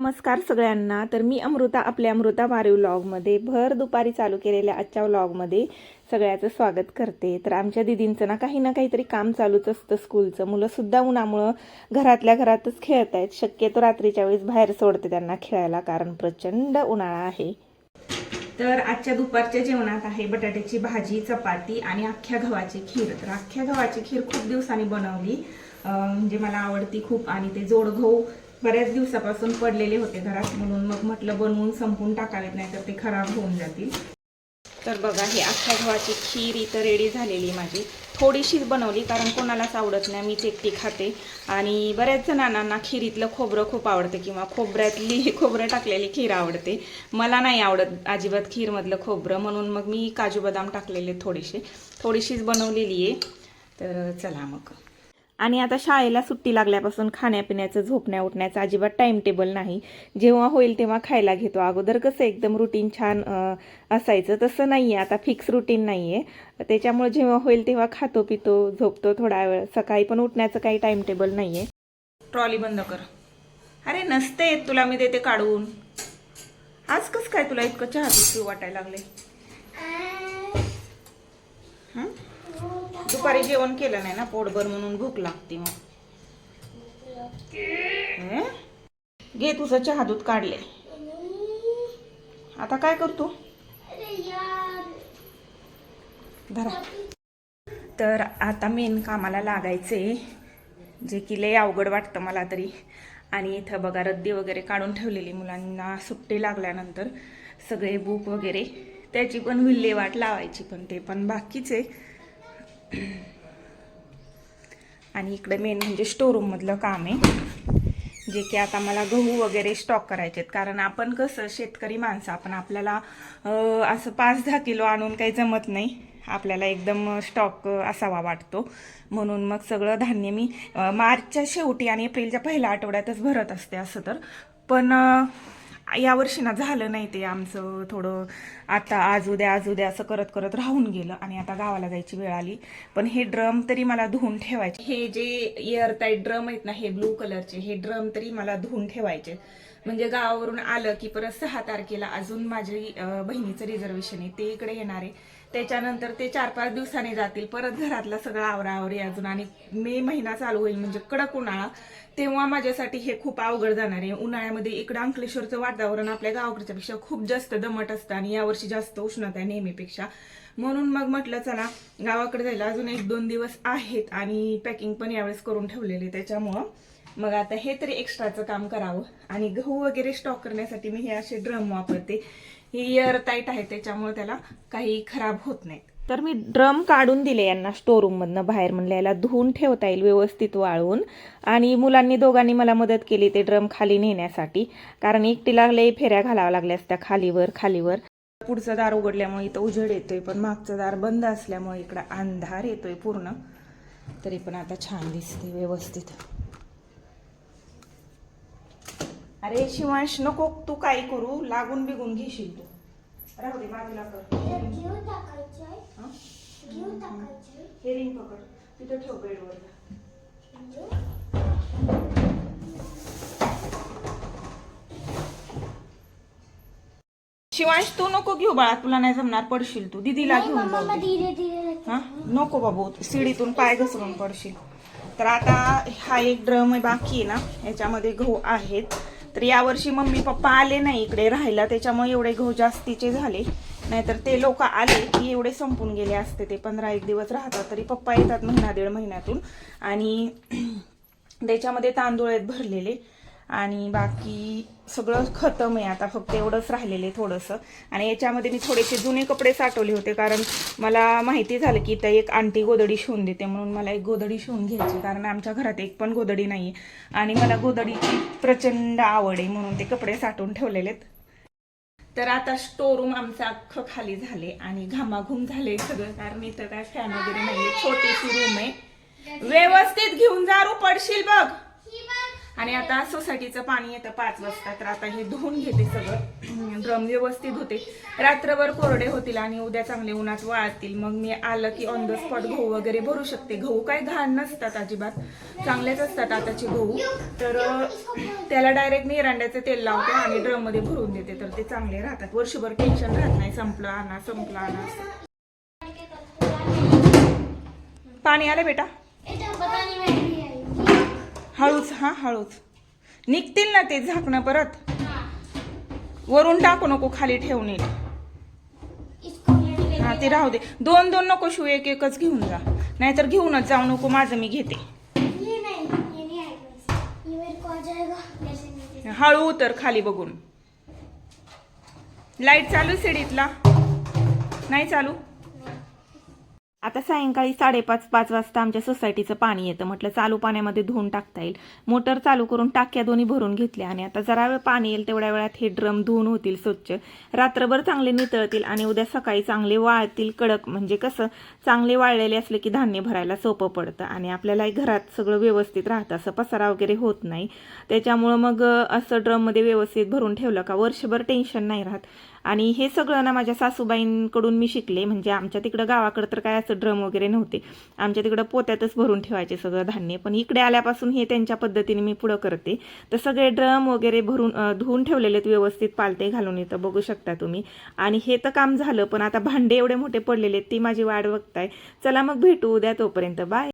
नमस्कार सगळ्यांना. तर मी अमृता, आपल्या अमृता मारी व्लॉगमध्ये भर दुपारी चालू केलेल्या आजच्या व्लॉगमध्ये सगळ्याचं स्वागत करते. तर आमच्या दीदींचं काही ना काहीतरी काम चालूच असतं स्कूलचं. मुलंसुद्धा उन्हामुळं घरातल्या घरातच खेळत आहेत. शक्यतो रात्रीच्या वेळेस बाहेर सोडते त्यांना खेळायला, कारण प्रचंड उन्हाळा आहे. तर आजच्या दुपारच्या जेवणात आहे बटाट्याची भाजी, चपाती आणि अख्ख्या गव्हाची खीर. तर अख्ख्या गव्हाची खीर खूप दिवसांनी बनवली, म्हणजे मला आवडती खूप. आणि ते जोड गहू बऱ्याच दिवसापासून पडलेले होते घरात, म्हणून मग म्हटलं बनवून संपून टाकावेत, नाही तर ते खराब होऊन जातील. तर बघा, हे अख्ख्या गव्हाची खीर इथं रेडी झालेली माझी. थोडीशीच बनवली, कारण कोणालाच आवडत नाही, मीच एकटी खाते. आणि बऱ्याच जणांना खीरीतलं खोबरं खूप आवडतं, किंवा खोबरं टाकलेली खीर आवडते. मला नाही आवडत अजिबात खीरमधलं खोबरं, म्हणून मग मी काजू बदाम टाकलेले थोडीशीच बनवलेली आहे. तर चला मग. आणि आता शाळेला सुट्टी लागल्यापासून खाण्यापिण्याचं, झोपण्या उठण्याचं अजिबात टाईम टेबल नाही. जेव्हा होईल तेव्हा खायला घेतो. अगोदर कसं एकदम रुटीन छान असायचं, तसं नाही आहे आता. फिक्स रुटीन नाही आहे, त्याच्यामुळे जेव्हा होईल तेव्हा खातो, पितो, झोपतो थोडा वेळ. सकाळी पण उठण्याचं काही टाईम टेबल नाही आहे. ट्रॉली बंद कर. अरे नसते येत तुला, मी देते काढून. आज कसं काय तुला इतकं चहा पिऊ वाटायला लागले? दुपारी जेवण केलं नाही ना पोटभर, म्हणून भूक लागते. मग घे, तुझं चहा दूध काढले. आता काय करतो? धरा. तर आता मेन कामाला लागायचे, जे की लय अवघड वाटतं मला तरी. आणि इथं बघा, रद्दी वगैरे काढून ठेवलेली मुलांना सुट्टी लागल्यानंतर. सगळे बुक वगैरे त्याची पण विल्हेवाट लावायची, पण ते पण बाकीच आहे. आणि इकडे मेन म्हणजे स्टोरूम मधलं काम आहे, जे की आता मला गहू वगैरे स्टॉक करायचे. कारण आपण कसं शेतकरी माणसं, आपल्याला असं 5-10 किलो आणून काही जमत नाही. आपल्याला एकदम स्टॉक असावा वाटतो, म्हणून मग सगळं धान्य मी मार्चच्या शेवटी आणि एप्रिलच्या पहिल्या आठवड्यातच भरत असते. असं तर पण यावर्षी ना झालं नाही ते आमचं. थोडं आता आज उद्या असं करत करत राहून गेलं, आणि आता गावाला जायची वेळ आली. पण हे ड्रम तरी मला धुवून ठेवायचे. हे जे एअरटाईट ड्रम आहेत ना, हे ब्लू कलरचे, हे ड्रम तरी मला धुवून ठेवायचे. म्हणजे गावावरून आलं की परत 6 तारखेला अजून माझी बहिणीचं रिझर्वेशन आहे, ते इकडे येणार आहे. त्याच्यानंतर ते 4-5 दिवसांनी जातील. परत घरातलं सगळं आवराआवरी अजून, आणि मे महिना चालू होईल म्हणजे कडक उन्हाळा. तेव्हा माझ्यासाठी हे खूप अवघड जाणार आहे. उन्हाळ्यामध्ये इकडं अंकलेश्वरचं वातावरण आपल्या गावाकडच्या पेक्षा खूप जास्त दमट असतं, आणि यावर्षी जास्त उष्णता आहे नेहमीपेक्षा. म्हणून मग म्हटलं चला, गावाकडे जायला अजून 1-2 दिवस आहेत, आणि पॅकिंग पण यावेळेस करून ठेवलेली. त्याच्यामुळं मग आता हे तरी एक्स्ट्राचं काम करावं. आणि गहू वगैरे स्टॉक करण्यासाठी मी हे असे ड्रम वापरते. हे एअर टाईट आहे, त्याच्यामुळे त्याला काही खराब होत नाहीत. तर मी ड्रम काढून दिले यांना स्टोरूम मधनं बाहेर, म्हणलं याला धुवून ठेवता येईल व्यवस्थित वाळवून. आणि मुलांनी दोघांनी मला मदत केली ते ड्रम खाली नेण्यासाठी, कारण एकटीला लई फेऱ्या घालाव्या लागल्या असत्या खालीवर. पुढचं दार उघडल्यामुळे इथं उजेड येतोय, पण मागचं दार बंद असल्यामुळे इकडं अंधार येतोय पूर्ण. तरी पण आता छान दिसते व्यवस्थित. अरे शिवांश, नको तू काही करू, लागून बिगून घेशील तू. राहू दे, बाजूला कर. हे रिंग पकड, तिथं ठेव बेडवर. शिवांश, तू नको घेऊ बाळा, तुला नाही जमणार, पडशील तू. दीदीला घेऊन जाऊ. नको बाबू, सीडीतून पाय घसरून पडशील. तर आता हा एक ड्रम बाकी आहे ना, याच्यामध्ये गहू आहेत. तर यावर्षी मम्मी पप्पा आले नाही इकडे राहायला, त्याच्यामुळे एवढे गहू जास्तीचे झाले. नाहीतर ते लोक आले की एवढे संपून गेले असते. ते 15-1 दिवस राहतात, तरी पप्पा येतात 1.5 महिन्यातून. आणि त्याच्यामध्ये तांदूळ आहेत भरलेले, आणि बाकी सगळं खतम आहे. आता फक्त एवढंच राहिलेलं आहे थोडंसं. आणि याच्यामध्ये मी थोडेसे जुने कपडे साठवले होते, कारण मला माहिती झालं की त्या एक आंटी गोधडी शिवून देते, म्हणून मला एक गोधडी शिवून घ्यायची. कारण आमच्या घरात एक पण गोधडी नाही, आणि मला गोधडीची प्रचंड आवड आहे, म्हणून ते कपडे साठवून ठेवलेले आहेत. तर आता स्टोरूम आमचं अख्खं खाली झाले, आणि घामाघूम झाले सगळं, कारण इथं काय फॅन वगैरे नाही, छोटीशी रूम आहे. व्यवस्थित घेऊन जा, पडशील बघ. आणि आता सोसायटीचं पाणी येतं 5 वाजता, तर आता हे धुवून घेते सगळं, ड्रम व्यवस्थित होते. रात्रभर कोरडे होतील आणि उद्या चांगले उन्हात वाळतील. मग मी आलं की ऑन द स्पॉट गहू वगैरे भरू शकते. गहू काही घाण नसतात अजिबात, चांगलेच असतात आताचे गहू. तर त्याला डायरेक्ट मी एरंड्याचं तेल लावते आणि ड्रम मध्ये भरून देते, तर ते चांगले राहतात. वर्षभर टेन्शन राहत नाही, संपलं आणा संपलं आणा असं. पाणी आलं बेटा, हळूच, हा हळूच निघतील ना ते झाकणं. परत वरून टाकू नको, खाली ठेवून येईल. हा ते राहू दे. 2-2 नको शिव, एक एकच घेऊन जा, नाहीतर घेऊनच जाऊ नको. माझं मी घेते. हळू उतर खाली बघून. लाईट चालू सिडीतला नाही चालू. आता सायंकाळी 5:30-5 वाजता आमच्या सोसायटीचं पाणी येतं. म्हटलं चालू पाण्यामध्ये धुवून टाकता येईल. मोटर चालू करून टाक्या दोन्ही भरून घेतल्या आणि आता जरा वेळ पाणी येईल तेवढ्या वेळात हे ड्रम धुवून होतील स्वच्छ. रात्रभर चांगले नितळतील आणि उद्या सकाळी चांगले वाळतील कडक. म्हणजे कसं, चांगले वाळलेले असले की धान्य भरायला सोपं पडतं आणि आपल्यालाही घरात सगळं व्यवस्थित राहतं, असं पसारा वगैरे होत नाही. त्याच्यामुळं मग असं ड्रममध्ये व्यवस्थित भरून ठेवलं का वर्षभर टेन्शन नाही राहत. आणि हे सगळं ना माझ्या सासूबाईंकडून मी शिकले. म्हणजे आमच्या तिकडं गावाकडं तर काय असं ड्रम वगैरे नव्हते. आमच्या तिकडं पोत्यातच भरून ठेवायचे सगळं धान्य. पण इकडे आल्यापासून हे त्यांच्या पद्धतीने मी पुढं करते. तर सगळे ड्रम वगैरे भरून धुवून ठेवलेले व्यवस्थित, पालते घालून इथं बघू शकता तुम्ही. आणि हे तर काम झालं, पण आता भांडे एवढे मोठे पडलेले ती माझी वाट बघताय. चला मग भेटू उद्या, तोपर्यंत बाय.